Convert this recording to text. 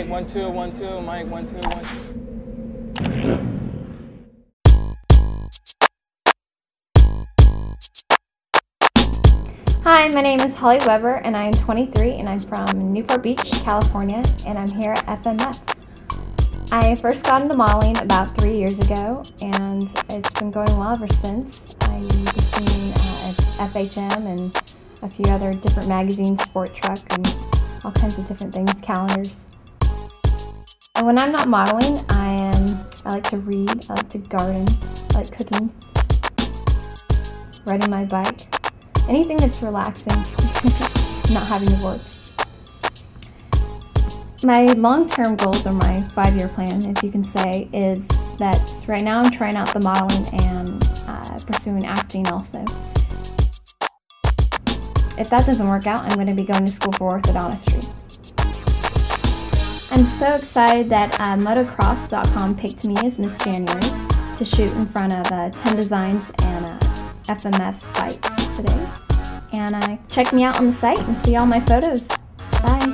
Mic 1 2 1 2. Mic 1 2 1 2. Hi, my name is Holly Weber and I'm 23 and I'm from Newport Beach, California, and I'm here at FMF. I first got into modeling about 3 years ago and it's been going well ever since. I was seen at FHM and a few other different magazines, Sport Truck, and all kinds of different things, calendars. And when I'm not modeling, I like to read, I like to garden, I like cooking, riding my bike. Anything that's relaxing, not having to work. My long-term goals, or my 5-year plan, as you can say, is that right now I'm trying out the modeling and pursuing acting also. If that doesn't work out, I'm going to be going to school for orthodontistry. I'm so excited that Motocross.com picked me as Miss January to shoot in front of 10 Designs and FMF's fights today. And check me out on the site and see all my photos. Bye.